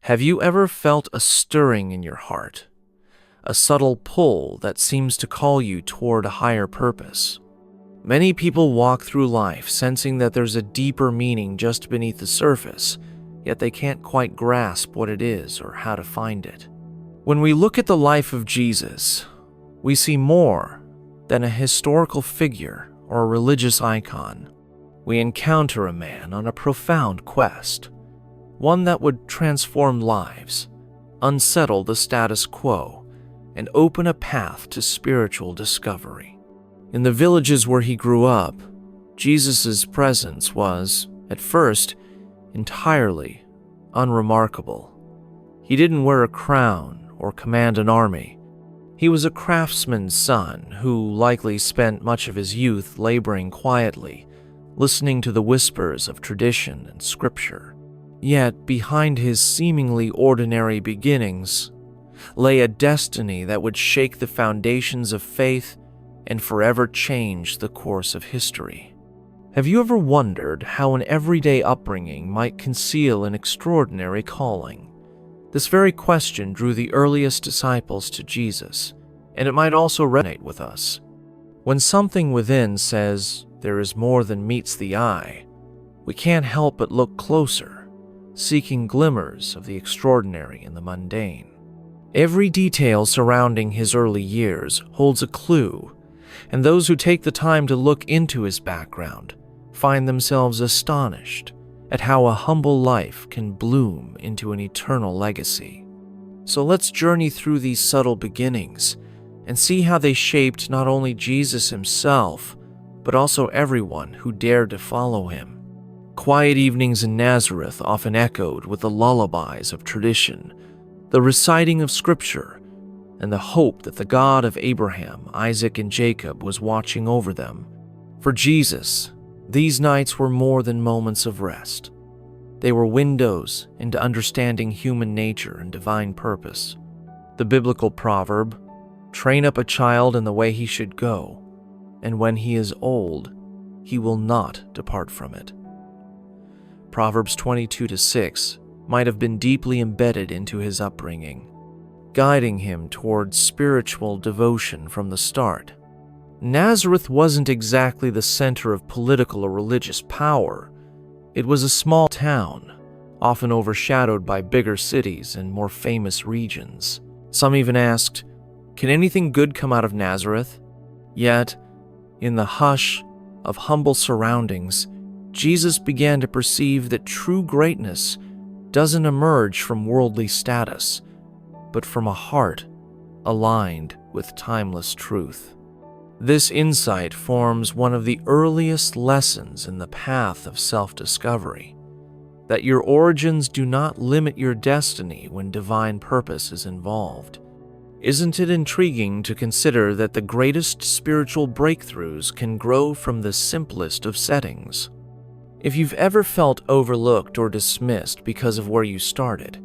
Have you ever felt a stirring in your heart, a subtle pull that seems to call you toward a higher purpose? Many people walk through life sensing that there's a deeper meaning just beneath the surface, yet they can't quite grasp what it is or how to find it. When we look at the life of Jesus, we see more than a historical figure or a religious icon. We encounter a man on a profound quest, one that would transform lives, unsettle the status quo, and open a path to spiritual discovery. In the villages where he grew up, Jesus' presence was, at first, entirely unremarkable. He didn't wear a crown or command an army. He was a craftsman's son who likely spent much of his youth laboring quietly, listening to the whispers of tradition and scripture. Yet, behind his seemingly ordinary beginnings lay a destiny that would shake the foundations of faith and forever change the course of history. Have you ever wondered how an everyday upbringing might conceal an extraordinary calling? This very question drew the earliest disciples to Jesus, and it might also resonate with us. When something within says there is more than meets the eye, we can't help but look closer, seeking glimmers of the extraordinary in the mundane. Every detail surrounding his early years holds a clue, and those who take the time to look into his background find themselves astonished at how a humble life can bloom into an eternal legacy. So let's journey through these subtle beginnings and see how they shaped not only Jesus himself, but also everyone who dared to follow him. Quiet evenings in Nazareth often echoed with the lullabies of tradition, the reciting of scripture, and the hope that the God of Abraham, Isaac, and Jacob was watching over them. For Jesus, these nights were more than moments of rest. They were windows into understanding human nature and divine purpose. The biblical proverb, "Train up a child in the way he should go, and when he is old, he will not depart from it." Proverbs 22-6 might have been deeply embedded into his upbringing, guiding him towards spiritual devotion from the start. Nazareth wasn't exactly the center of political or religious power. It was a small town, often overshadowed by bigger cities and more famous regions. Some even asked, "Can anything good come out of Nazareth?" Yet, in the hush of humble surroundings, Jesus began to perceive that true greatness doesn't emerge from worldly status, but from a heart aligned with timeless truth. This insight forms one of the earliest lessons in the path of self-discovery, that your origins do not limit your destiny when divine purpose is involved. Isn't it intriguing to consider that the greatest spiritual breakthroughs can grow from the simplest of settings? If you've ever felt overlooked or dismissed because of where you started,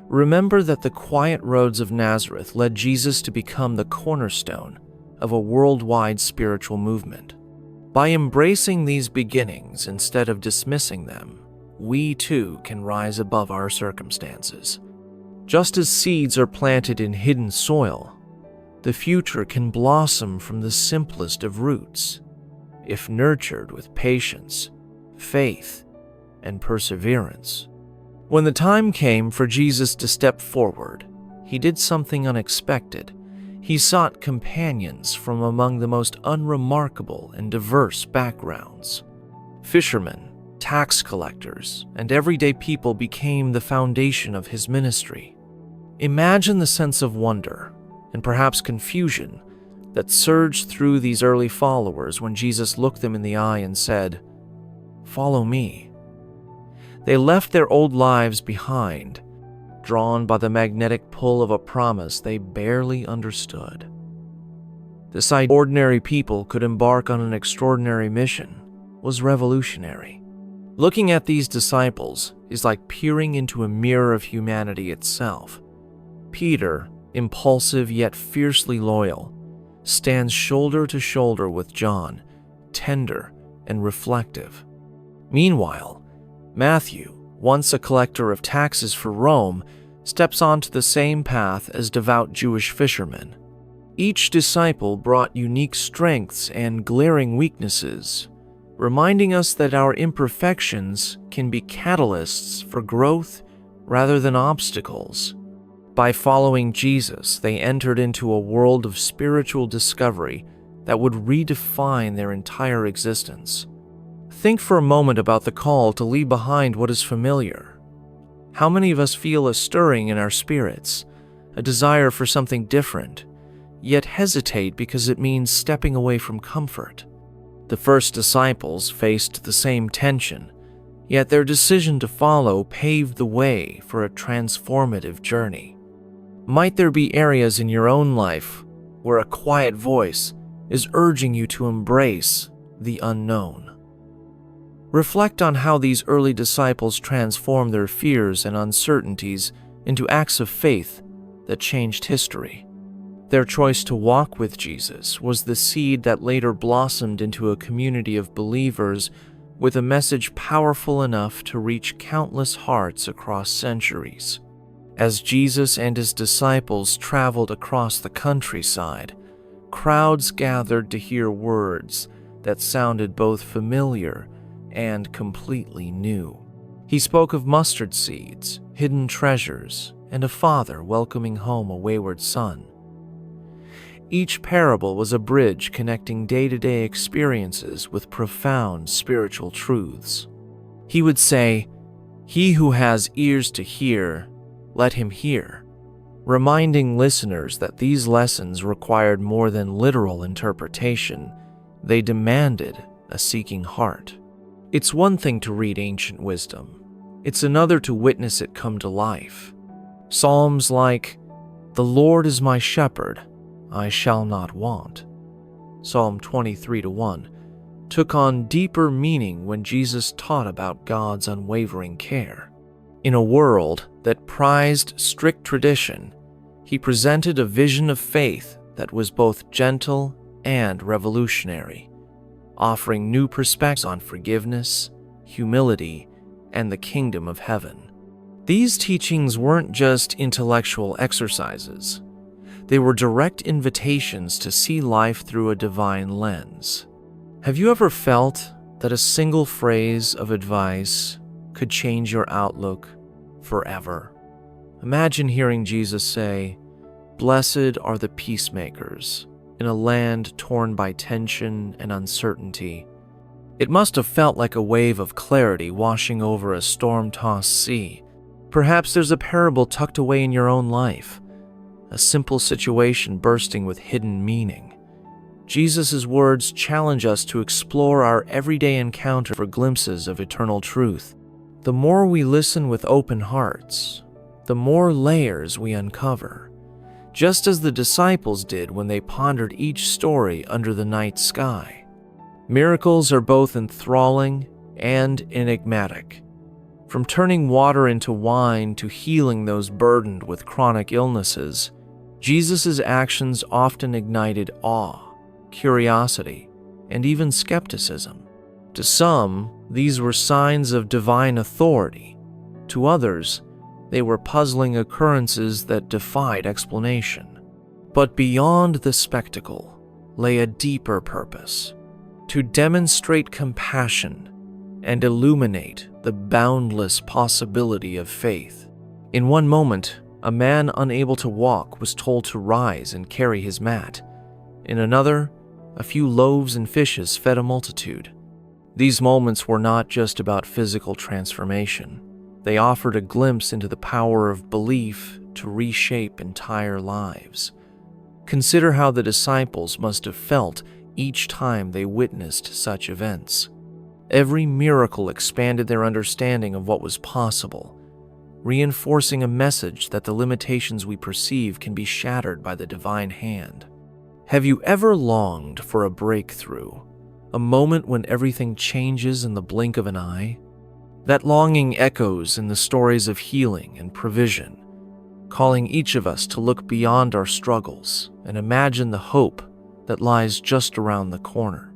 remember that the quiet roads of Nazareth led Jesus to become the cornerstone of a worldwide spiritual movement. By embracing these beginnings instead of dismissing them, we too can rise above our circumstances. Just as seeds are planted in hidden soil, the future can blossom from the simplest of roots, if nurtured with patience, faith, and perseverance. When the time came for Jesus to step forward, he did something unexpected. He sought companions from among the most unremarkable and diverse backgrounds. Fishermen, tax collectors, and everyday people became the foundation of his ministry. Imagine the sense of wonder, and perhaps confusion, that surged through these early followers when Jesus looked them in the eye and said, "Follow me." They left their old lives behind, drawn by the magnetic pull of a promise they barely understood. This idea that ordinary people could embark on an extraordinary mission was revolutionary. Looking at these disciples is like peering into a mirror of humanity itself. Peter, impulsive yet fiercely loyal, stands shoulder to shoulder with John, tender and reflective. Meanwhile, Matthew, once a collector of taxes for Rome, steps onto the same path as devout Jewish fishermen. Each disciple brought unique strengths and glaring weaknesses, reminding us that our imperfections can be catalysts for growth rather than obstacles. By following Jesus, they entered into a world of spiritual discovery that would redefine their entire existence. Think for a moment about the call to leave behind what is familiar. How many of us feel a stirring in our spirits, a desire for something different, yet hesitate because it means stepping away from comfort? The first disciples faced the same tension, yet their decision to follow paved the way for a transformative journey. Might there be areas in your own life where a quiet voice is urging you to embrace the unknown? Reflect on how these early disciples transformed their fears and uncertainties into acts of faith that changed history. Their choice to walk with Jesus was the seed that later blossomed into a community of believers with a message powerful enough to reach countless hearts across centuries. As Jesus and his disciples traveled across the countryside, crowds gathered to hear words that sounded both familiar and completely new. He spoke of mustard seeds, hidden treasures, and a father welcoming home a wayward son. Each parable was a bridge connecting day-to-day experiences with profound spiritual truths. He would say, "He who has ears to hear, let him hear," reminding listeners that these lessons required more than literal interpretation. They demanded a seeking heart. It's one thing to read ancient wisdom. It's another to witness it come to life. Psalms like, "The Lord is my shepherd, I shall not want," Psalm 23:1, took on deeper meaning when Jesus taught about God's unwavering care. In a world that prized strict tradition, he presented a vision of faith that was both gentle and revolutionary, offering new perspectives on forgiveness, humility, and the kingdom of heaven. These teachings weren't just intellectual exercises. They were direct invitations to see life through a divine lens. Have you ever felt that a single phrase of advice could change your outlook forever? Imagine hearing Jesus say, "Blessed are the peacemakers in a land torn by tension and uncertainty." It must have felt like a wave of clarity washing over a storm-tossed sea. Perhaps there's a parable tucked away in your own life, a simple situation bursting with hidden meaning. Jesus' words challenge us to explore our everyday encounter for glimpses of eternal truth. The more we listen with open hearts, the more layers we uncover, just as the disciples did when they pondered each story under the night sky. Miracles are both enthralling and enigmatic. From turning water into wine to healing those burdened with chronic illnesses, Jesus' actions often ignited awe, curiosity, and even skepticism. To some, these were signs of divine authority. To others, they were puzzling occurrences that defied explanation. But beyond the spectacle lay a deeper purpose: to demonstrate compassion and illuminate the boundless possibility of faith. In one moment, a man unable to walk was told to rise and carry his mat. In another, a few loaves and fishes fed a multitude. These moments were not just about physical transformation. They offered a glimpse into the power of belief to reshape entire lives. Consider how the disciples must have felt each time they witnessed such events. Every miracle expanded their understanding of what was possible, reinforcing a message that the limitations we perceive can be shattered by the divine hand. Have you ever longed for a breakthrough, a moment when everything changes in the blink of an eye? That longing echoes in the stories of healing and provision, calling each of us to look beyond our struggles and imagine the hope that lies just around the corner.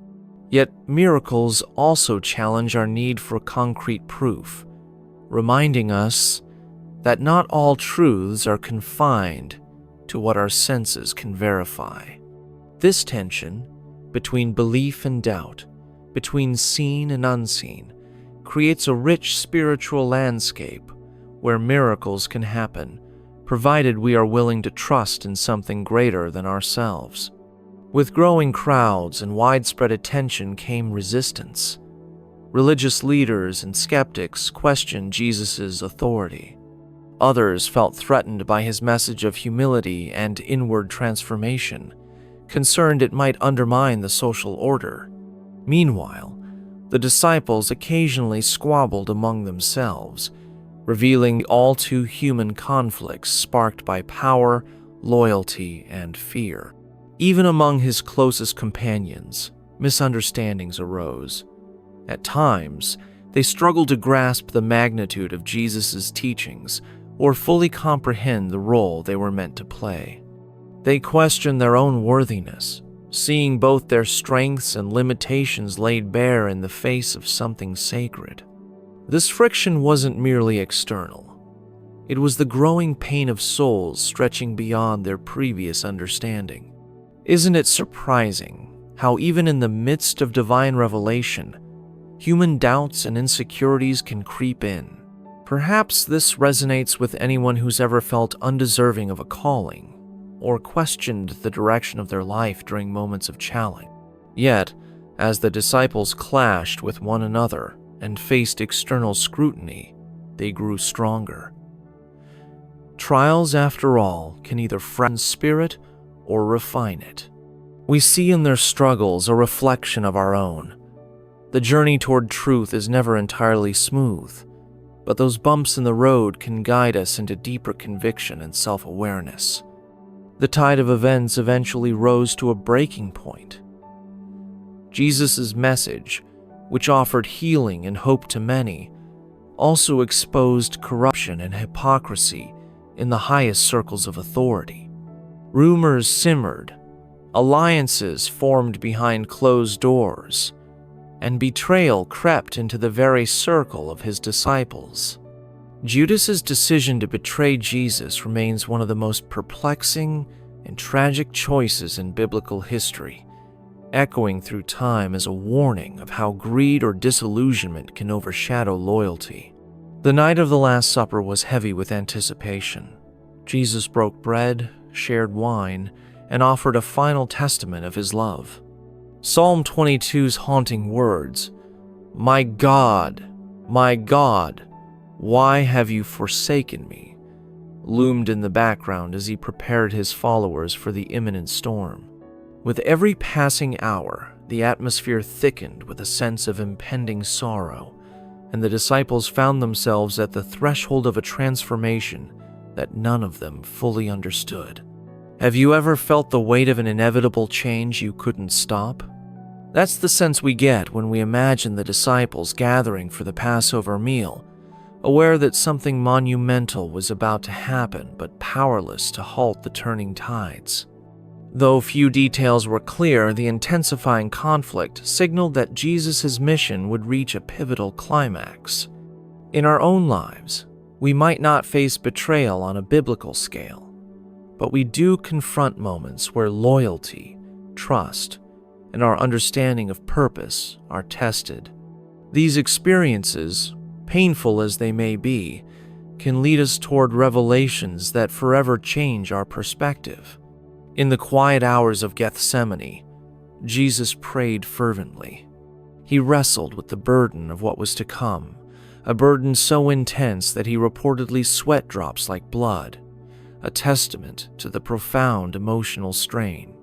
Yet miracles also challenge our need for concrete proof. reminding us that not all truths are confined to what our senses can verify. This tension between belief and doubt, between seen and unseen, creates a rich spiritual landscape where miracles can happen, provided we are willing to trust in something greater than ourselves. With growing crowds and widespread attention came resistance. Religious leaders and skeptics questioned Jesus' authority. Others felt threatened by his message of humility and inward transformation, concerned it might undermine the social order. Meanwhile, the disciples occasionally squabbled among themselves, revealing all too human conflicts sparked by power, loyalty, and fear. Even among his closest companions, misunderstandings arose. At times, they struggled to grasp the magnitude of Jesus' teachings or fully comprehend the role they were meant to play. They questioned their own worthiness, seeing both their strengths and limitations laid bare in the face of something sacred. This friction wasn't merely external. It was the growing pain of souls stretching beyond their previous understanding. Isn't it surprising how even in the midst of divine revelation, human doubts and insecurities can creep in? Perhaps this resonates with anyone who's ever felt undeserving of a calling or questioned the direction of their life during moments of challenge. Yet, as the disciples clashed with one another and faced external scrutiny, they grew stronger. Trials, after all, can either frighten spirit or refine it. We see in their struggles a reflection of our own. The journey toward truth is never entirely smooth, but those bumps in the road can guide us into deeper conviction and self-awareness. The tide of events eventually rose to a breaking point. Jesus' message, which offered healing and hope to many, also exposed corruption and hypocrisy in the highest circles of authority. Rumors simmered, alliances formed behind closed doors, and betrayal crept into the very circle of his disciples. Judas's decision to betray Jesus remains one of the most perplexing and tragic choices in biblical history, echoing through time as a warning of how greed or disillusionment can overshadow loyalty. The night of the Last Supper was heavy with anticipation. Jesus broke bread, shared wine, and offered a final testament of his love. Psalm 22's haunting words, my God, why have you forsaken me?" loomed in the background as he prepared his followers for the imminent storm. With every passing hour, the atmosphere thickened with a sense of impending sorrow, and the disciples found themselves at the threshold of a transformation that none of them fully understood. Have you ever felt the weight of an inevitable change you couldn't stop? That's the sense we get when we imagine the disciples gathering for the Passover meal, aware that something monumental was about to happen but powerless to halt the turning tides. Though few details were clear, the intensifying conflict signaled that Jesus' mission would reach a pivotal climax. In our own lives, we might not face betrayal on a biblical scale, but we do confront moments where loyalty, trust, and our understanding of purpose are tested. These experiences, painful as they may be, can lead us toward revelations that forever change our perspective. In the quiet hours of Gethsemane, Jesus prayed fervently. He wrestled with the burden of what was to come, a burden so intense that he reportedly sweat drops like blood, a testament to the profound emotional strain.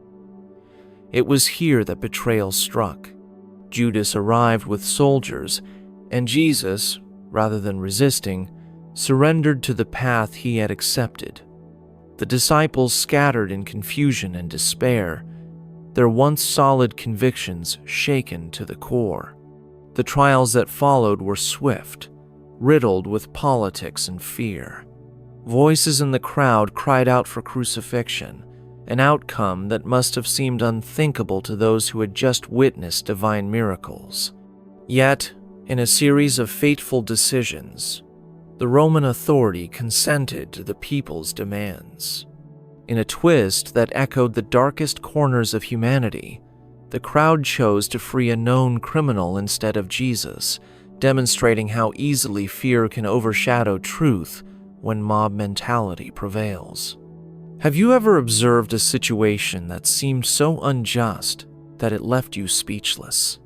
It was here that betrayal struck. Judas arrived with soldiers, and Jesus, rather than resisting, surrendered to the path he had accepted. The disciples scattered in confusion and despair, their once solid convictions shaken to the core. The trials that followed were swift, riddled with politics and fear. Voices in the crowd cried out for crucifixion, an outcome that must have seemed unthinkable to those who had just witnessed divine miracles. Yet, in a series of fateful decisions, the Roman authority consented to the people's demands. In a twist that echoed the darkest corners of humanity, the crowd chose to free a known criminal instead of Jesus, demonstrating how easily fear can overshadow truth when mob mentality prevails. Have you ever observed a situation that seemed so unjust that it left you speechless?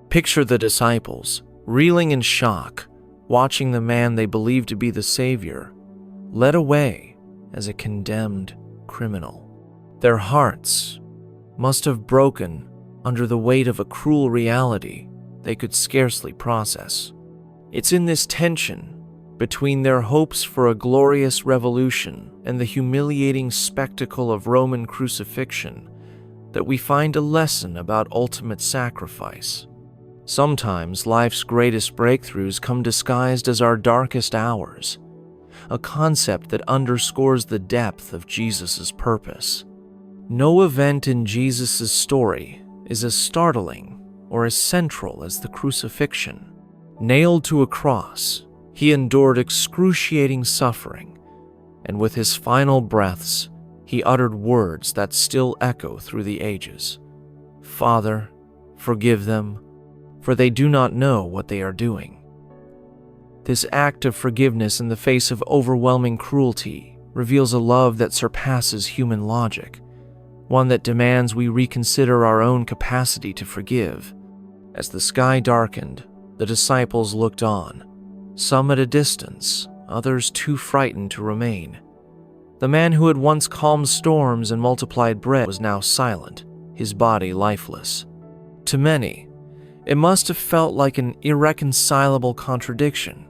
Picture the disciples, reeling in shock, watching the man they believed to be the Savior, led away as a condemned criminal. Their hearts must have broken under the weight of a cruel reality they could scarcely process. It's in this tension between their hopes for a glorious revolution and the humiliating spectacle of Roman crucifixion that we find a lesson about ultimate sacrifice. Sometimes life's greatest breakthroughs come disguised as our darkest hours, a concept that underscores the depth of Jesus' purpose. No event in Jesus' story is as startling or as central as the crucifixion. Nailed to a cross, he endured excruciating suffering, and with his final breaths, he uttered words that still echo through the ages. "Father, forgive them, for they do not know what they are doing." This act of forgiveness in the face of overwhelming cruelty reveals a love that surpasses human logic, one that demands we reconsider our own capacity to forgive. As the sky darkened, the disciples looked on, some at a distance, others too frightened to remain. The man who had once calmed storms and multiplied bread was now silent, his body lifeless. To many, it must have felt like an irreconcilable contradiction.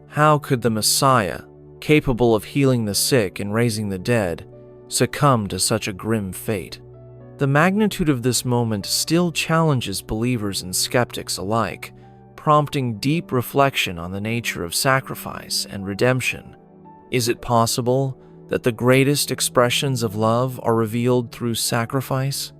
How could the Messiah, capable of healing the sick and raising the dead, succumb to such a grim fate? The magnitude of this moment still challenges believers and skeptics alike, prompting deep reflection on the nature of sacrifice and redemption. Is it possible that the greatest expressions of love are revealed through sacrifice?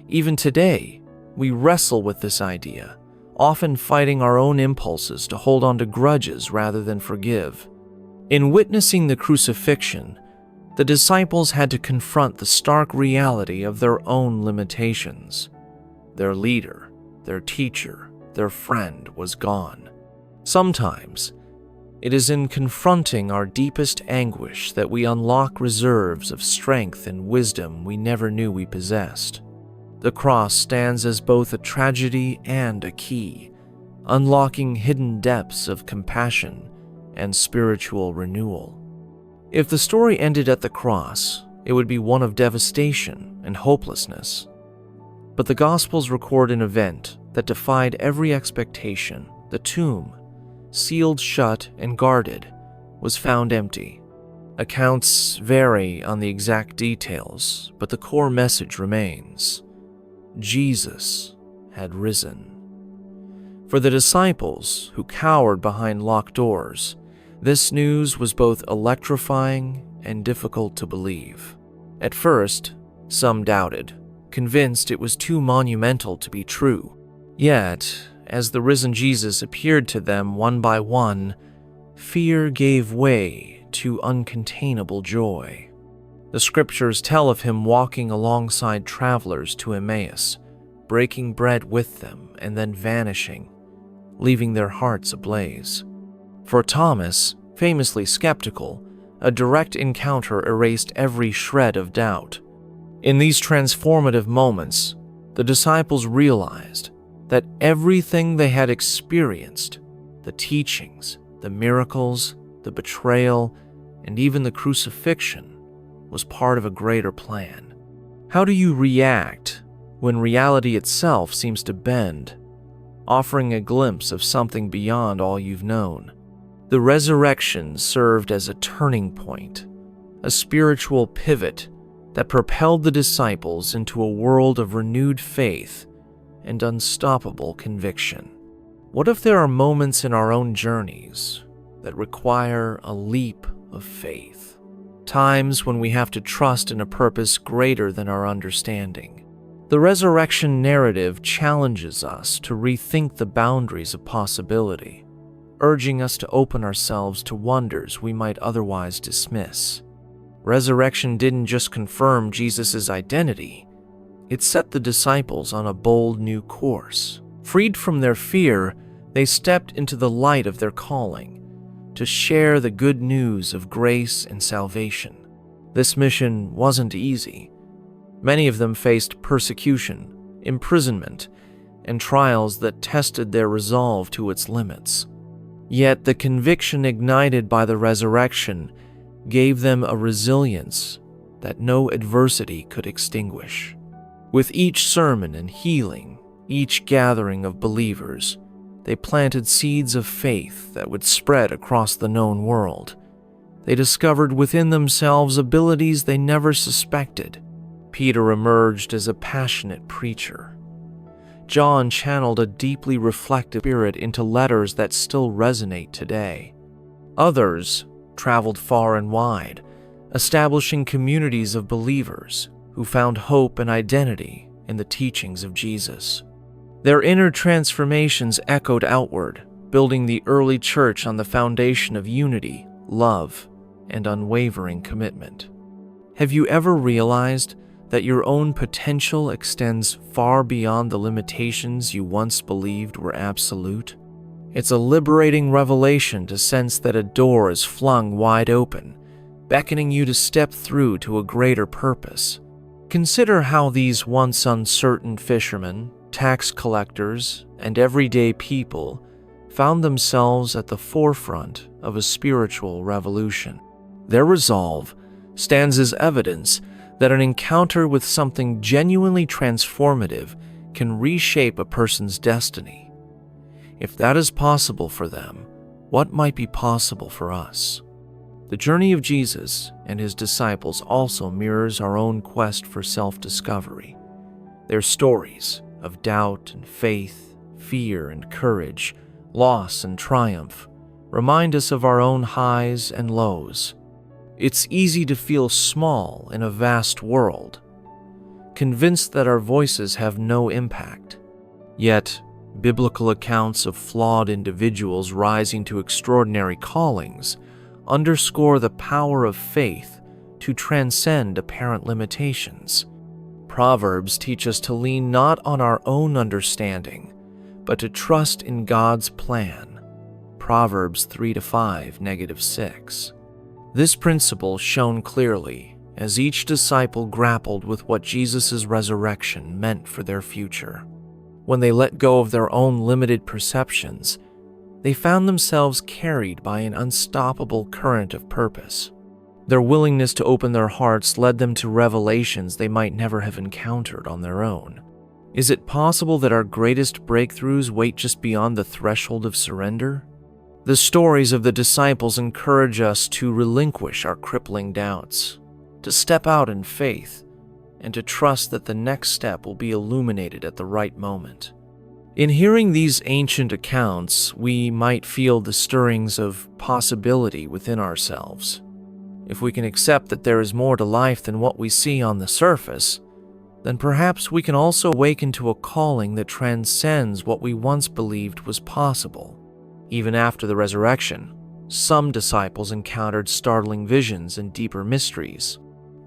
Even today, we wrestle with this idea, often fighting our own impulses to hold on to grudges rather than forgive. In witnessing the crucifixion, the disciples had to confront the stark reality of their own limitations. Their leader, their teacher, their friend was gone. Sometimes, it is in confronting our deepest anguish that we unlock reserves of strength and wisdom we never knew we possessed. The cross stands as both a tragedy and a key, unlocking hidden depths of compassion and spiritual renewal. If the story ended at the cross, it would be one of devastation and hopelessness. But the Gospels record an event that defied every expectation. The tomb, sealed shut and guarded, was found empty. Accounts vary on the exact details, but the core message remains: Jesus had risen. For the disciples, who cowered behind locked doors, this news was both electrifying and difficult to believe. At first, some doubted, convinced it was too monumental to be true. Yet, as the risen Jesus appeared to them one by one, fear gave way to uncontainable joy. The scriptures tell of him walking alongside travelers to Emmaus, breaking bread with them and then vanishing, leaving their hearts ablaze. For Thomas, famously skeptical, a direct encounter erased every shred of doubt. In these transformative moments, the disciples realized that everything they had experienced, the teachings, the miracles, the betrayal, and even the crucifixion, was part of a greater plan. How do you react when reality itself seems to bend, offering a glimpse of something beyond all you've known? The resurrection served as a turning point, a spiritual pivot that propelled the disciples into a world of renewed faith and unstoppable conviction. What if there are moments in our own journeys that require a leap of faith? Times when we have to trust in a purpose greater than our understanding. The resurrection narrative challenges us to rethink the boundaries of possibility. urging us to open ourselves to wonders we might otherwise dismiss. Resurrection didn't just confirm Jesus' identity, it set the disciples on a bold new course. Freed from their fear, they stepped into the light of their calling, to share the good news of grace and salvation. This mission wasn't easy. Many of them faced persecution, imprisonment, and trials that tested their resolve to its limits. Yet the conviction ignited by the resurrection gave them a resilience that no adversity could extinguish. With each sermon and healing, each gathering of believers, they planted seeds of faith that would spread across the known world. They discovered within themselves abilities they never suspected. Peter emerged as a passionate preacher. John channeled a deeply reflective spirit into letters that still resonate today. Others traveled far and wide, establishing communities of believers who found hope and identity in the teachings of Jesus. Their inner transformations echoed outward, building the early church on the foundation of unity, love, and unwavering commitment. Have you ever realized that your own potential extends far beyond the limitations you once believed were absolute? It's a liberating revelation to sense that a door is flung wide open, beckoning you to step through to a greater purpose. Consider how these once uncertain fishermen, tax collectors, and everyday people found themselves at the forefront of a spiritual revolution. Their resolve stands as evidence that an encounter with something genuinely transformative can reshape a person's destiny. If that is possible for them, what might be possible for us? The journey of Jesus and his disciples also mirrors our own quest for self-discovery. Their stories of doubt and faith, fear and courage, loss and triumph remind us of our own highs and lows. It's easy to feel small in a vast world, convinced that our voices have no impact. Yet, biblical accounts of flawed individuals rising to extraordinary callings underscore the power of faith to transcend apparent limitations. Proverbs teach us to lean not on our own understanding, but to trust in God's plan. Proverbs 3-5, -6. This principle shone clearly as each disciple grappled with what Jesus' resurrection meant for their future. When they let go of their own limited perceptions, they found themselves carried by an unstoppable current of purpose. Their willingness to open their hearts led them to revelations they might never have encountered on their own. Is it possible that our greatest breakthroughs wait just beyond the threshold of surrender? The stories of the disciples encourage us to relinquish our crippling doubts, to step out in faith, and to trust that the next step will be illuminated at the right moment. In hearing these ancient accounts, we might feel the stirrings of possibility within ourselves. If we can accept that there is more to life than what we see on the surface, then perhaps we can also awaken to a calling that transcends what we once believed was possible. Even after the resurrection, some disciples encountered startling visions and deeper mysteries.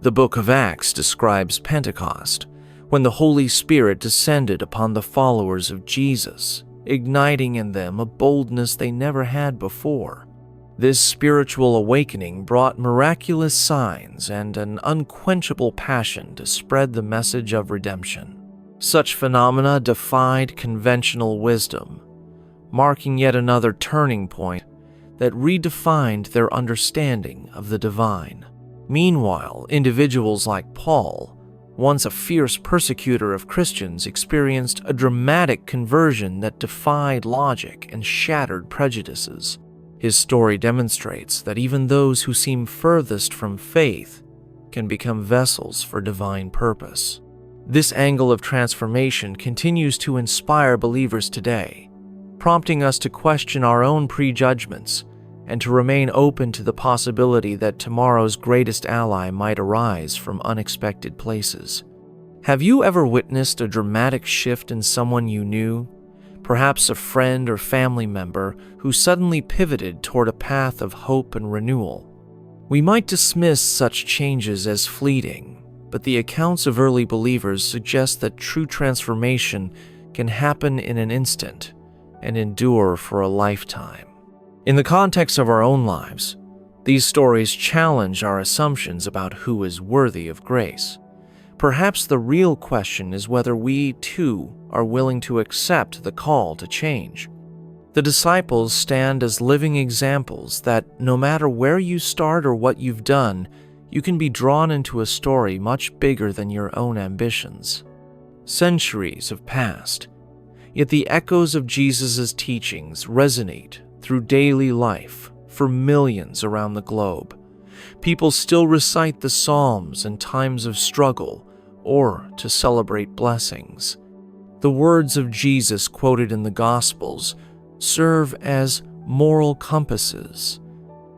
The book of Acts describes Pentecost, when the Holy Spirit descended upon the followers of Jesus, igniting in them a boldness they never had before. This spiritual awakening brought miraculous signs and an unquenchable passion to spread the message of redemption. Such phenomena defied conventional wisdom, marking yet another turning point that redefined their understanding of the divine. Meanwhile, individuals like Paul, once a fierce persecutor of Christians, experienced a dramatic conversion that defied logic and shattered prejudices. His story demonstrates that even those who seem furthest from faith can become vessels for divine purpose. This angle of transformation continues to inspire believers today, prompting us to question our own prejudgments and to remain open to the possibility that tomorrow's greatest ally might arise from unexpected places. Have you ever witnessed a dramatic shift in someone you knew, perhaps a friend or family member who suddenly pivoted toward a path of hope and renewal. We might dismiss such changes as fleeting, but the accounts of early believers suggest that true transformation can happen in an instant and endure for a lifetime. In the context of our own lives, these stories challenge our assumptions about who is worthy of grace. Perhaps the real question is whether we, too, are willing to accept the call to change. The disciples stand as living examples that no matter where you start or what you've done, you can be drawn into a story much bigger than your own ambitions. Centuries have passed, yet the echoes of Jesus' teachings resonate through daily life for millions around the globe. People still recite the Psalms in times of struggle or to celebrate blessings. The words of Jesus quoted in the Gospels serve as moral compasses,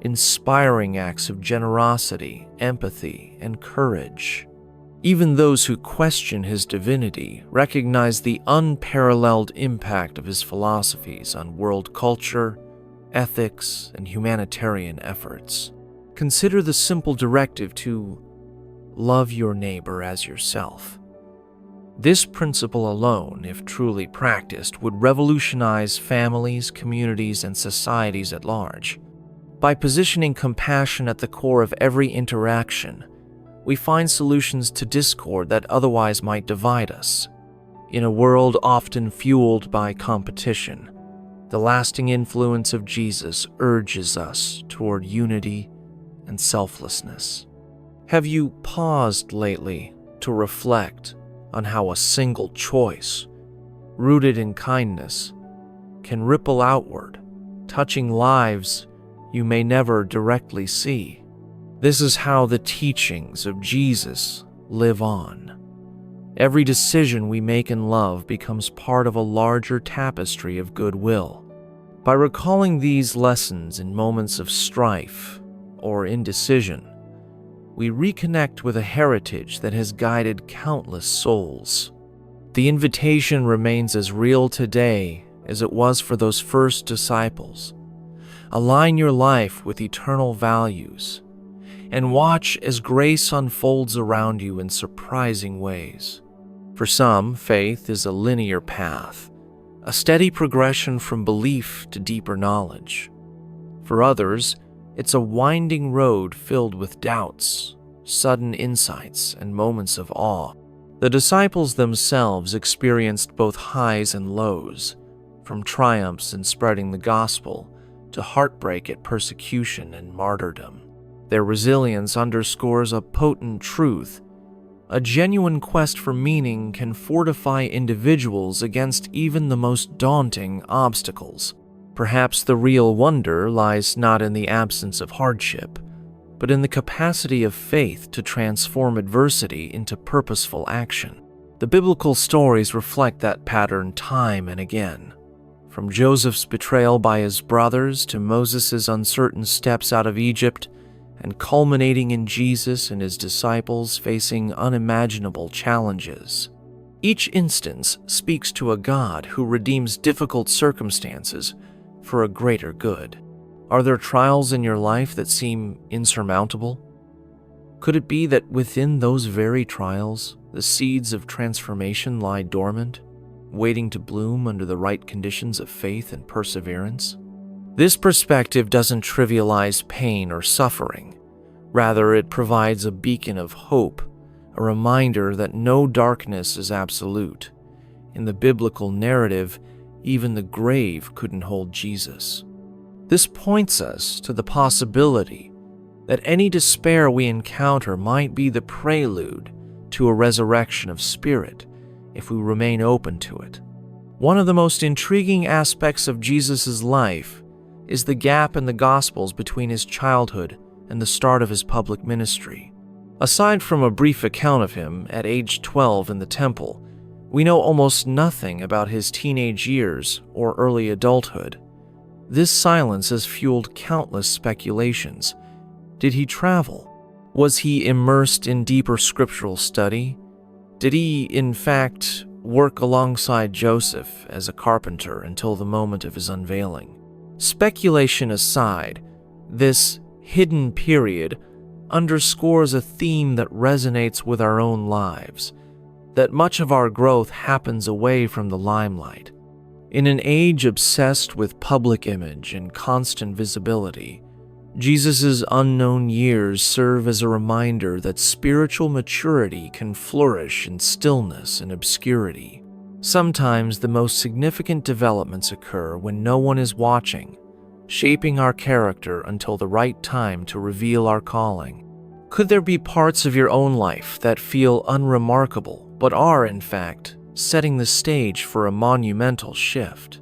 inspiring acts of generosity, empathy, and courage. Even those who question his divinity recognize the unparalleled impact of his philosophies on world culture, ethics, and humanitarian efforts. Consider the simple directive to love your neighbor as yourself. This principle alone, if truly practiced, would revolutionize families, communities, and societies at large. By positioning compassion at the core of every interaction, we find solutions to discord that otherwise might divide us. In a world often fueled by competition, the lasting influence of Jesus urges us toward unity and selflessness. Have you paused lately to reflect on how a single choice, rooted in kindness, can ripple outward, touching lives you may never directly see? This is how the teachings of Jesus live on. Every decision we make in love becomes part of a larger tapestry of goodwill. By recalling these lessons in moments of strife or indecision, we reconnect with a heritage that has guided countless souls. The invitation remains as real today as it was for those first disciples. Align your life with eternal values and watch as grace unfolds around you in surprising ways. For some, faith is a linear path, a steady progression from belief to deeper knowledge. For others, it's a winding road filled with doubts, sudden insights, and moments of awe. The disciples themselves experienced both highs and lows, from triumphs in spreading the gospel to heartbreak at persecution and martyrdom. Their resilience underscores a potent truth. A genuine quest for meaning can fortify individuals against even the most daunting obstacles. Perhaps the real wonder lies not in the absence of hardship, but in the capacity of faith to transform adversity into purposeful action. The biblical stories reflect that pattern time and again. From Joseph's betrayal by his brothers to Moses' uncertain steps out of Egypt, and culminating in Jesus and his disciples facing unimaginable challenges. Each instance speaks to a God who redeems difficult circumstances for a greater good. Are there trials in your life that seem insurmountable? Could it be that within those very trials, the seeds of transformation lie dormant, waiting to bloom under the right conditions of faith and perseverance? This perspective doesn't trivialize pain or suffering. Rather, it provides a beacon of hope, a reminder that no darkness is absolute. In the biblical narrative, even the grave couldn't hold Jesus. This points us to the possibility that any despair we encounter might be the prelude to a resurrection of spirit if we remain open to it. One of the most intriguing aspects of Jesus' life is the gap in the Gospels between his childhood and the start of his public ministry. Aside from a brief account of him at age 12 in the temple, we know almost nothing about his teenage years or early adulthood. This silence has fueled countless speculations. Did he travel? Was he immersed in deeper scriptural study? Did he, in fact, work alongside Joseph as a carpenter until the moment of his unveiling. Speculation aside, this hidden period underscores a theme that resonates with our own lives, that much of our growth happens away from the limelight. In an age obsessed with public image and constant visibility, Jesus' unknown years serve as a reminder that spiritual maturity can flourish in stillness and obscurity. Sometimes the most significant developments occur when no one is watching, shaping our character until the right time to reveal our calling. Could there be parts of your own life that feel unremarkable, but are, in fact, setting the stage for a monumental shift?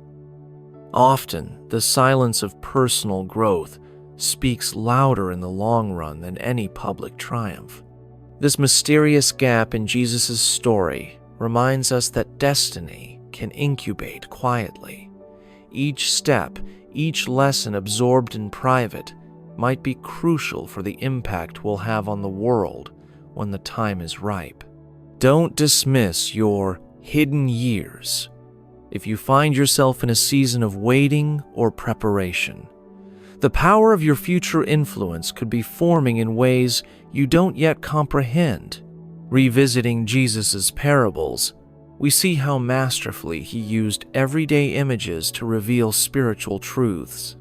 Often, the silence of personal growth speaks louder in the long run than any public triumph. This mysterious gap in Jesus' story reminds us that destiny can incubate quietly. Each step, each lesson absorbed in private, might be crucial for the impact we'll have on the world when the time is ripe. Don't dismiss your hidden years. If you find yourself in a season of waiting or preparation, the power of your future influence could be forming in ways you don't yet comprehend. Revisiting Jesus' parables, we see how masterfully he used everyday images to reveal spiritual truths.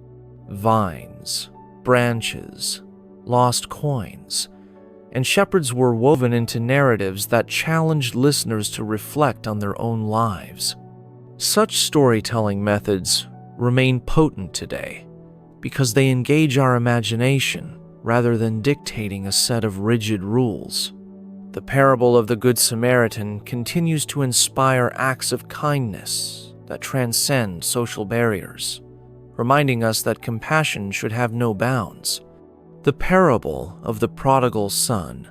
Vines, branches, lost coins, and shepherds were woven into narratives that challenged listeners to reflect on their own lives. Such storytelling methods remain potent today because they engage our imagination rather than dictating a set of rigid rules. The parable of the Good Samaritan continues to inspire acts of kindness that transcend social barriers, reminding us that compassion should have no bounds. The parable of the prodigal son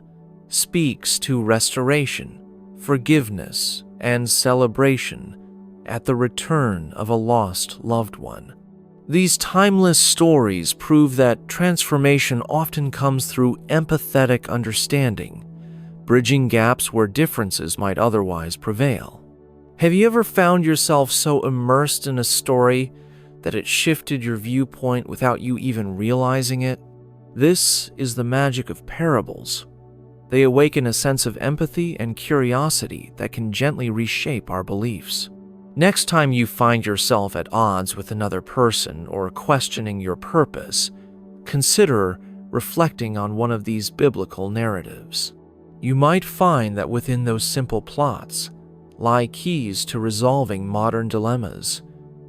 speaks to restoration, forgiveness, and celebration at the return of a lost loved one. These timeless stories prove that transformation often comes through empathetic understanding, bridging gaps where differences might otherwise prevail. Have you ever found yourself so immersed in a story that it shifted your viewpoint without you even realizing it? This is the magic of parables. They awaken a sense of empathy and curiosity that can gently reshape our beliefs. Next time you find yourself at odds with another person or questioning your purpose, consider reflecting on one of these biblical narratives. You might find that within those simple plots lie keys to resolving modern dilemmas,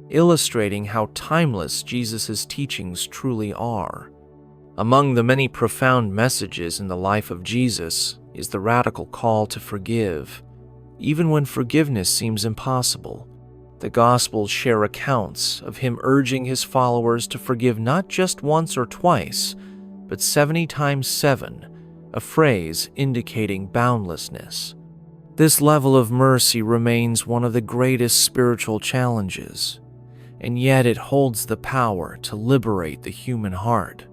illustrating how timeless Jesus' teachings truly are. Among the many profound messages in the life of Jesus is the radical call to forgive, even when forgiveness seems impossible. The Gospels share accounts of him urging his followers to forgive not just once or twice, but 70 times 7, a phrase indicating boundlessness. This level of mercy remains one of the greatest spiritual challenges, and yet it holds the power to liberate the human heart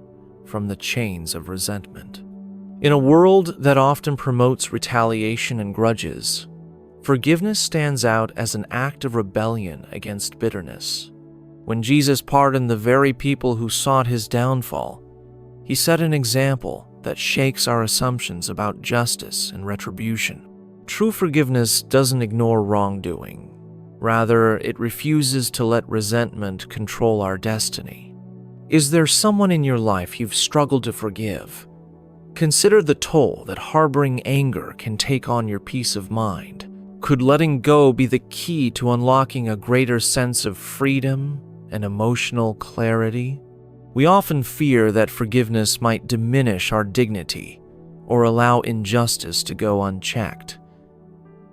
from the chains of resentment. In a world that often promotes retaliation and grudges, forgiveness stands out as an act of rebellion against bitterness. When Jesus pardoned the very people who sought his downfall, he set an example that shakes our assumptions about justice and retribution. True forgiveness doesn't ignore wrongdoing. Rather, it refuses to let resentment control our destiny. Is there someone in your life you've struggled to forgive? Consider the toll that harboring anger can take on your peace of mind. Could letting go be the key to unlocking a greater sense of freedom and emotional clarity? We often fear that forgiveness might diminish our dignity or allow injustice to go unchecked.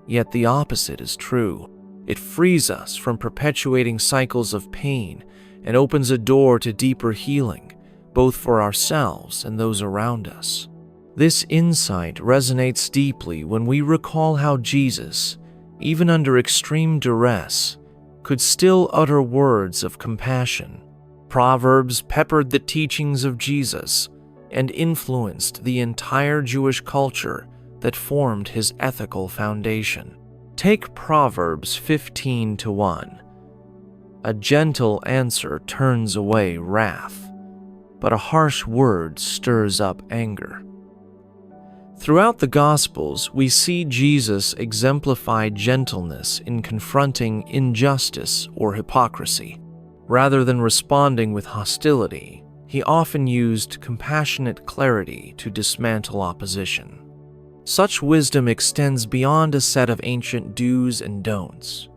Yet the opposite is true. It frees us from perpetuating cycles of pain and opens a door to deeper healing, both for ourselves and those around us. This insight resonates deeply when we recall how Jesus, even under extreme duress, could still utter words of compassion. Proverbs peppered the teachings of Jesus and influenced the entire Jewish culture that formed his ethical foundation. Take Proverbs 15:1. A gentle answer turns away wrath, but a harsh word stirs up anger. Throughout the Gospels, we see Jesus exemplify gentleness in confronting injustice or hypocrisy. Rather than responding with hostility, he often used compassionate clarity to dismantle opposition. Such wisdom extends beyond a set of ancient do's and don'ts.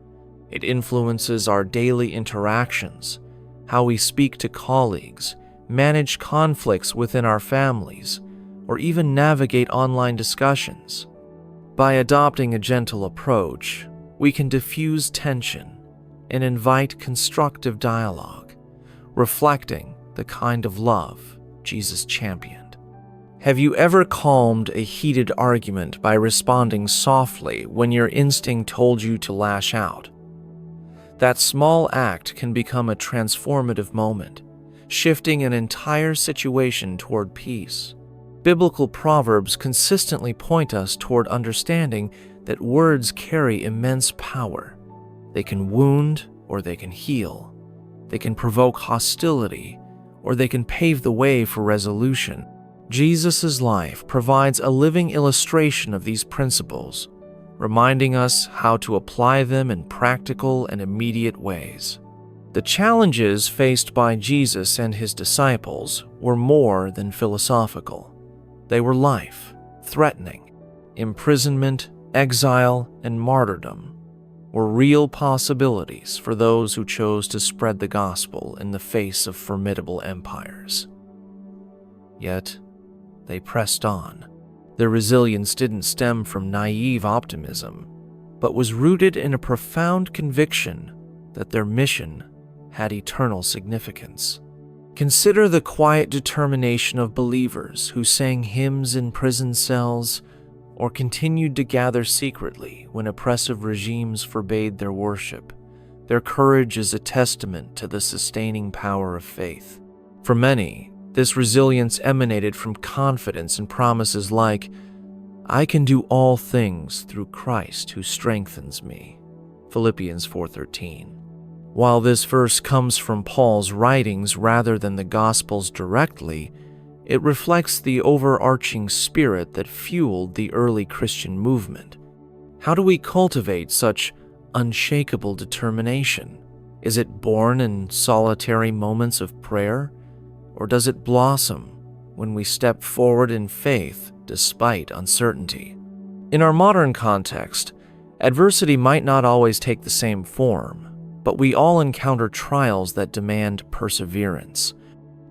It influences our daily interactions, how we speak to colleagues, manage conflicts within our families, or even navigate online discussions. By adopting a gentle approach, we can diffuse tension and invite constructive dialogue, reflecting the kind of love Jesus championed. Have you ever calmed a heated argument by responding softly when your instinct told you to lash out? That small act can become a transformative moment, shifting an entire situation toward peace. Biblical proverbs consistently point us toward understanding that words carry immense power. They can wound or they can heal. They can provoke hostility or they can pave the way for resolution. Jesus' life provides a living illustration of these principles, reminding us how to apply them in practical and immediate ways. The challenges faced by Jesus and his disciples were more than philosophical. They were life-threatening. Imprisonment, exile, and martyrdom were real possibilities for those who chose to spread the gospel in the face of formidable empires. Yet, they pressed on. Their resilience didn't stem from naive optimism, but was rooted in a profound conviction that their mission had eternal significance. Consider the quiet determination of believers who sang hymns in prison cells or continued to gather secretly when oppressive regimes forbade their worship. Their courage is a testament to the sustaining power of faith. For many, this resilience emanated from confidence in promises like, "I can do all things through Christ who strengthens me." Philippians 4:13. While this verse comes from Paul's writings rather than the Gospels directly, it reflects the overarching spirit that fueled the early Christian movement. How do we cultivate such unshakable determination? Is it born in solitary moments of prayer? Or does it blossom when we step forward in faith despite uncertainty? In our modern context, adversity might not always take the same form, but we all encounter trials that demand perseverance.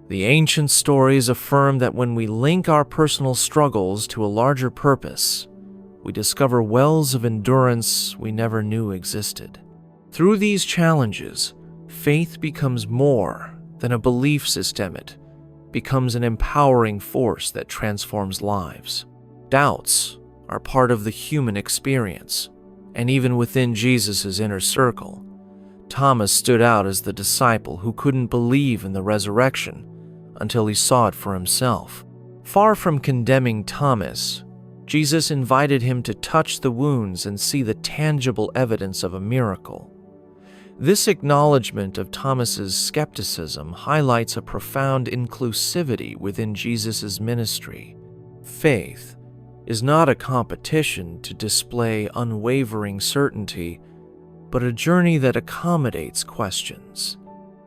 The ancient stories affirm that when we link our personal struggles to a larger purpose, we discover wells of endurance we never knew existed. Through these challenges, faith becomes more than a belief system. It becomes an empowering force that transforms lives. Doubts are part of the human experience, and even within Jesus' inner circle, Thomas stood out as the disciple who couldn't believe in the resurrection until he saw it for himself. Far from condemning Thomas, Jesus invited him to touch the wounds and see the tangible evidence of a miracle. This acknowledgement of Thomas's skepticism highlights a profound inclusivity within Jesus' ministry. Faith is not a competition to display unwavering certainty, but a journey that accommodates questions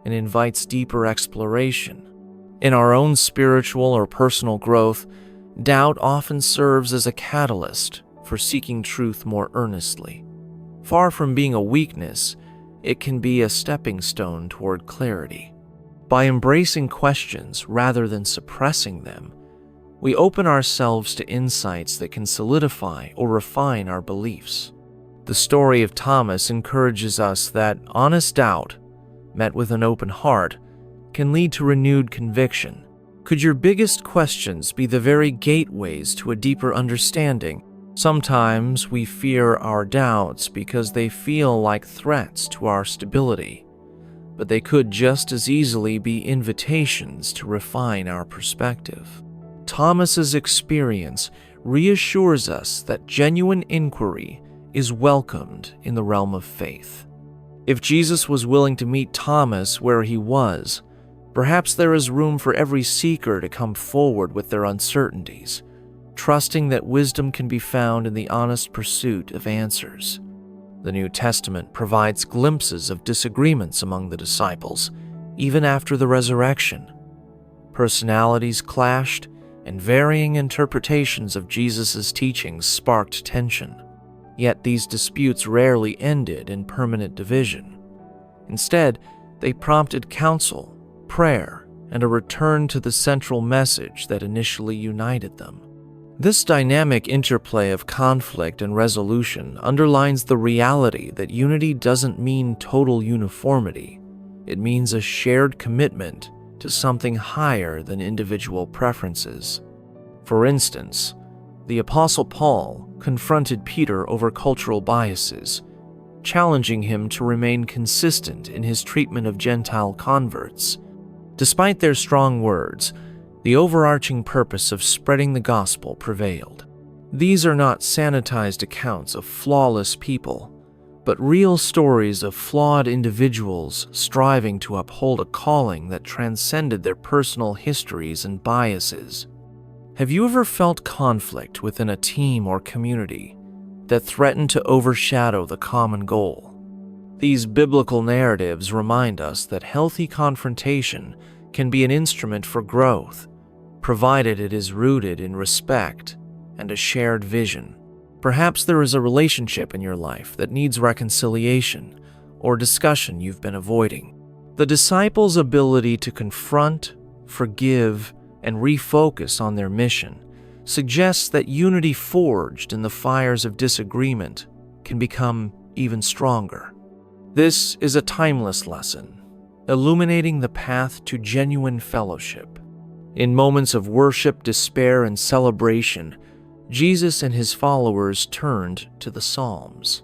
and invites deeper exploration. In our own spiritual or personal growth, doubt often serves as a catalyst for seeking truth more earnestly. Far from being a weakness, it can be a stepping stone toward clarity. By embracing questions rather than suppressing them, we open ourselves to insights that can solidify or refine our beliefs. The story of Thomas encourages us that honest doubt, met with an open heart, can lead to renewed conviction. Could your biggest questions be the very gateways to a deeper understanding? Sometimes we fear our doubts because they feel like threats to our stability, but they could just as easily be invitations to refine our perspective. Thomas's experience reassures us that genuine inquiry is welcomed in the realm of faith. If Jesus was willing to meet Thomas where he was, perhaps there is room for every seeker to come forward with their uncertainties, trusting that wisdom can be found in the honest pursuit of answers. The New Testament provides glimpses of disagreements among the disciples, even after the resurrection. Personalities clashed, and varying interpretations of Jesus' teachings sparked tension. Yet these disputes rarely ended in permanent division. Instead, they prompted counsel, prayer, and a return to the central message that initially united them. This dynamic interplay of conflict and resolution underlines the reality that unity doesn't mean total uniformity. It means a shared commitment to something higher than individual preferences. For instance, the Apostle Paul confronted Peter over cultural biases, challenging him to remain consistent in his treatment of Gentile converts. Despite their strong words, the overarching purpose of spreading the gospel prevailed. These are not sanitized accounts of flawless people, but real stories of flawed individuals striving to uphold a calling that transcended their personal histories and biases. Have you ever felt conflict within a team or community that threatened to overshadow the common goal? These biblical narratives remind us that healthy confrontation can be an instrument for growth, provided it is rooted in respect and a shared vision. Perhaps there is a relationship in your life that needs reconciliation or discussion you've been avoiding. The disciples' ability to confront, forgive, and refocus on their mission suggests that unity forged in the fires of disagreement can become even stronger. This is a timeless lesson, illuminating the path to genuine fellowship. In moments of worship, despair, and celebration, Jesus and his followers turned to the Psalms.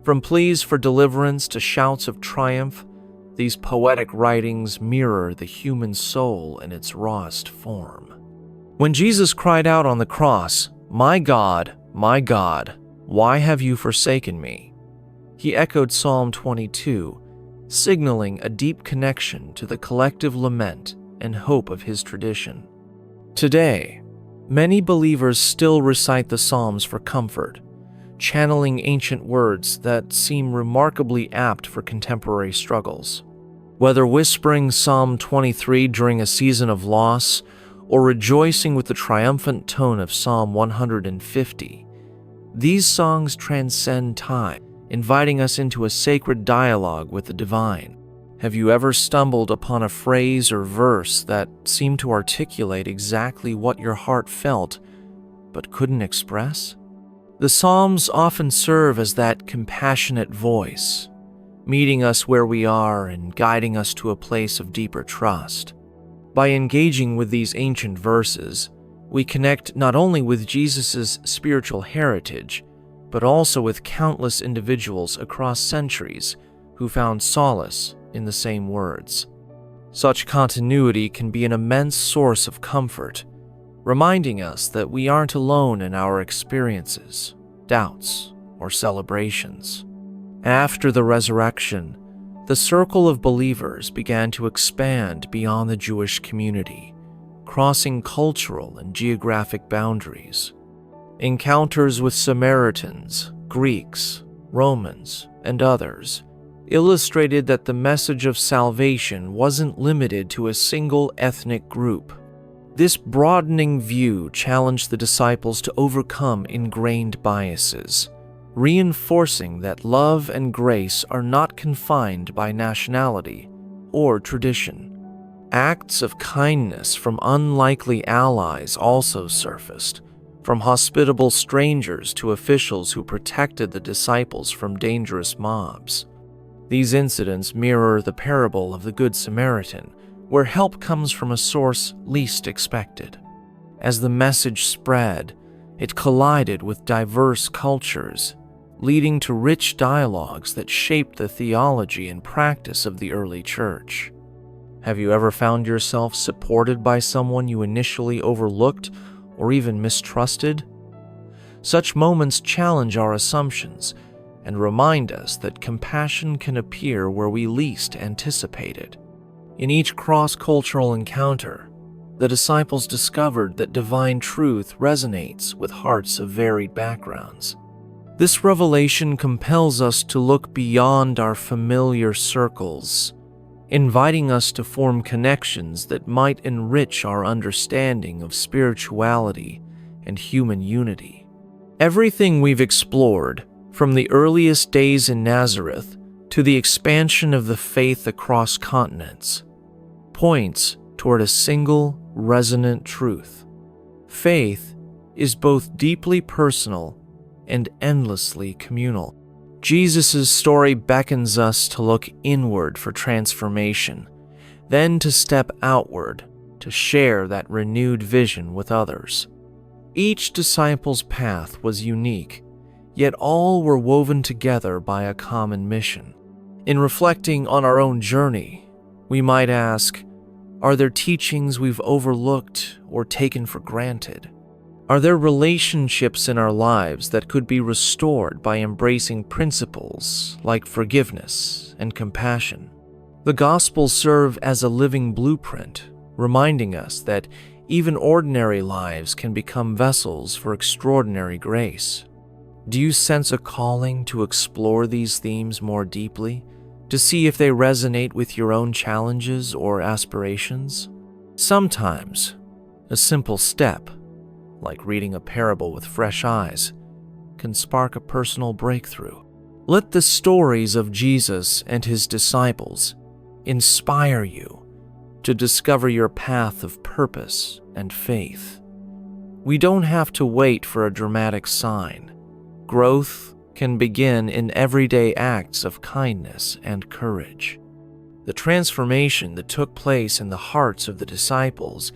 From pleas for deliverance to shouts of triumph, these poetic writings mirror the human soul in its rawest form. When Jesus cried out on the cross, my God, why have you forsaken me?" he echoed Psalm 22, signaling a deep connection to the collective lament and hope of his tradition. Today, many believers still recite the Psalms for comfort, channeling ancient words that seem remarkably apt for contemporary struggles. Whether whispering Psalm 23 during a season of loss or rejoicing with the triumphant tone of Psalm 150, these songs transcend time, inviting us into a sacred dialogue with the divine. Have you ever stumbled upon a phrase or verse that seemed to articulate exactly what your heart felt but couldn't express? The Psalms often serve as that compassionate voice, meeting us where we are and guiding us to a place of deeper trust. By engaging with these ancient verses, we connect not only with Jesus' spiritual heritage, but also with countless individuals across centuries who found solace in the same words. Such continuity can be an immense source of comfort, reminding us that we aren't alone in our experiences, doubts, or celebrations. After the resurrection, the circle of believers began to expand beyond the Jewish community, crossing cultural and geographic boundaries. Encounters with Samaritans, Greeks, Romans, and others illustrated that the message of salvation wasn't limited to a single ethnic group. This broadening view challenged the disciples to overcome ingrained biases, reinforcing that love and grace are not confined by nationality or tradition. Acts of kindness from unlikely allies also surfaced, from hospitable strangers to officials who protected the disciples from dangerous mobs. These incidents mirror the parable of the Good Samaritan, where help comes from a source least expected. As the message spread, it collided with diverse cultures, leading to rich dialogues that shaped the theology and practice of the early church. Have you ever found yourself supported by someone you initially overlooked or even mistrusted? Such moments challenge our assumptions and remind us that compassion can appear where we least anticipate it. In each cross-cultural encounter, the disciples discovered that divine truth resonates with hearts of varied backgrounds. This revelation compels us to look beyond our familiar circles, inviting us to form connections that might enrich our understanding of spirituality and human unity. Everything we've explored, from the earliest days in Nazareth to the expansion of the faith across continents, points toward a single, resonant truth. Faith is both deeply personal and endlessly communal. Jesus' story beckons us to look inward for transformation, then to step outward to share that renewed vision with others. Each disciple's path was unique, yet all were woven together by a common mission. In reflecting on our own journey, we might ask, are there teachings we've overlooked or taken for granted? Are there relationships in our lives that could be restored by embracing principles like forgiveness and compassion? The Gospels serve as a living blueprint, reminding us that even ordinary lives can become vessels for extraordinary grace. Do you sense a calling to explore these themes more deeply, to see if they resonate with your own challenges or aspirations? Sometimes, a simple step, like reading a parable with fresh eyes, can spark a personal breakthrough. Let the stories of Jesus and his disciples inspire you to discover your path of purpose and faith. We don't have to wait for a dramatic sign. Growth can begin in everyday acts of kindness and courage. The transformation that took place in the hearts of the disciples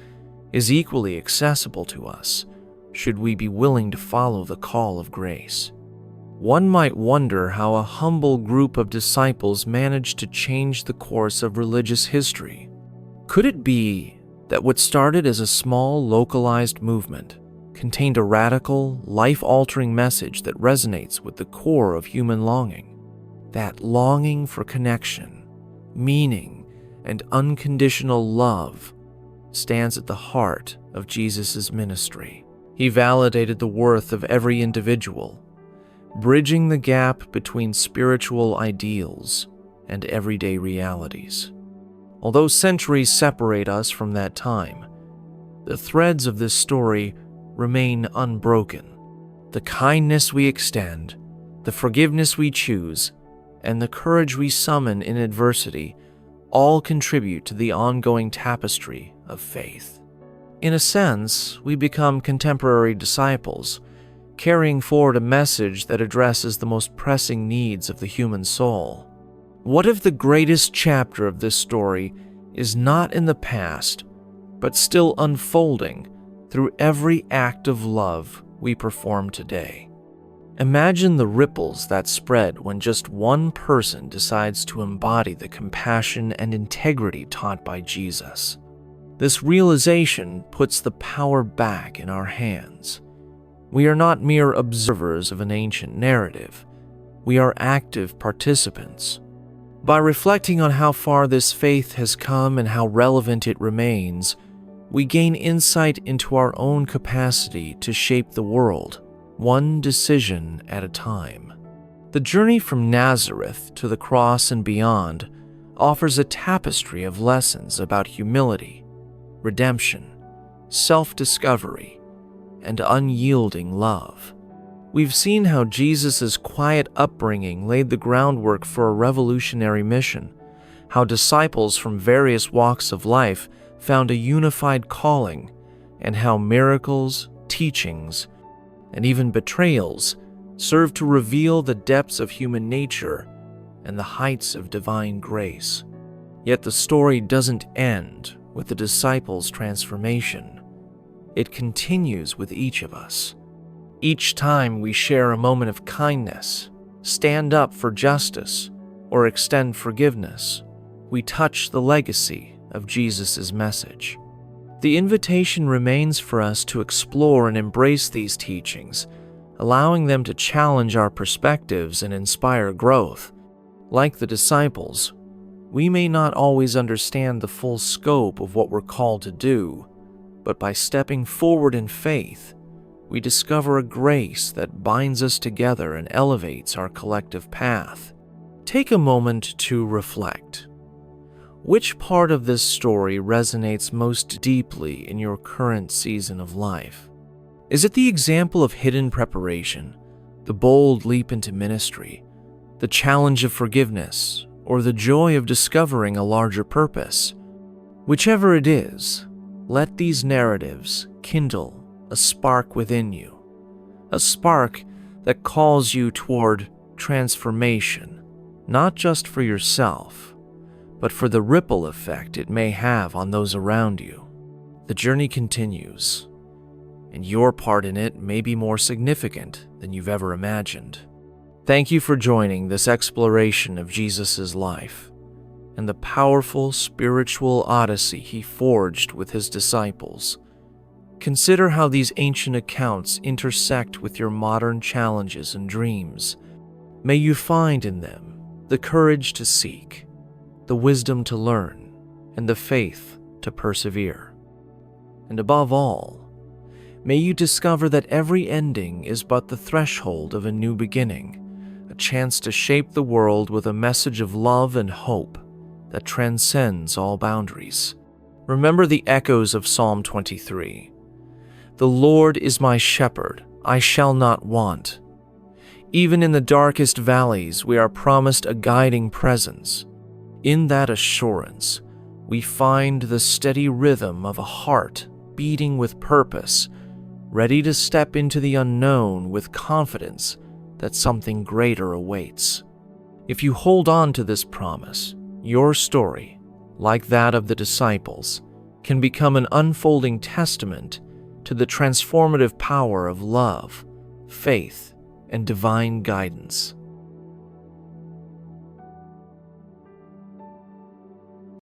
is equally accessible to us, should we be willing to follow the call of grace. One might wonder how a humble group of disciples managed to change the course of religious history. Could it be that what started as a small, localized movement contained a radical, life-altering message that resonates with the core of human longing? That longing for connection, meaning, and unconditional love stands at the heart of Jesus' ministry. He validated the worth of every individual, bridging the gap between spiritual ideals and everyday realities. Although centuries separate us from that time, the threads of this story remain unbroken. The kindness we extend, the forgiveness we choose, and the courage we summon in adversity all contribute to the ongoing tapestry of faith. In a sense, we become contemporary disciples, carrying forward a message that addresses the most pressing needs of the human soul. What if the greatest chapter of this story is not in the past, but still unfolding through every act of love we perform today? Imagine the ripples that spread when just one person decides to embody the compassion and integrity taught by Jesus. This realization puts the power back in our hands. We are not mere observers of an ancient narrative. We are active participants. By reflecting on how far this faith has come and how relevant it remains, we gain insight into our own capacity to shape the world, one decision at a time. The journey from Nazareth to the cross and beyond offers a tapestry of lessons about humility, redemption, self-discovery, and unyielding love. We've seen how Jesus' quiet upbringing laid the groundwork for a revolutionary mission, how disciples from various walks of life found a unified calling, and how miracles, teachings, and even betrayals serve to reveal the depths of human nature and the heights of divine grace. Yet the story doesn't end with the disciples' transformation. It continues with each of us. Each time we share a moment of kindness, stand up for justice, or extend forgiveness, we touch the legacy of Jesus' message. The invitation remains for us to explore and embrace these teachings, allowing them to challenge our perspectives and inspire growth. Like the disciples, we may not always understand the full scope of what we're called to do, but by stepping forward in faith, we discover a grace that binds us together and elevates our collective path. Take a moment to reflect. Which part of this story resonates most deeply in your current season of life? Is it the example of hidden preparation, the bold leap into ministry, the challenge of forgiveness, or the joy of discovering a larger purpose? Whichever it is, let these narratives kindle a spark within you, a spark that calls you toward transformation, not just for yourself, but for the ripple effect it may have on those around you. The journey continues, and your part in it may be more significant than you've ever imagined. Thank you for joining this exploration of Jesus' life and the powerful spiritual odyssey he forged with his disciples. Consider how these ancient accounts intersect with your modern challenges and dreams. May you find in them the courage to seek, the wisdom to learn, and the faith to persevere. And above all, may you discover that every ending is but the threshold of a new beginning, a chance to shape the world with a message of love and hope that transcends all boundaries. Remember the echoes of Psalm 23. The Lord is my shepherd, I shall not want. Even in the darkest valleys, we are promised a guiding presence. In that assurance, we find the steady rhythm of a heart beating with purpose, ready to step into the unknown with confidence that something greater awaits. If you hold on to this promise, your story, like that of the disciples, can become an unfolding testament to the transformative power of love, faith, and divine guidance.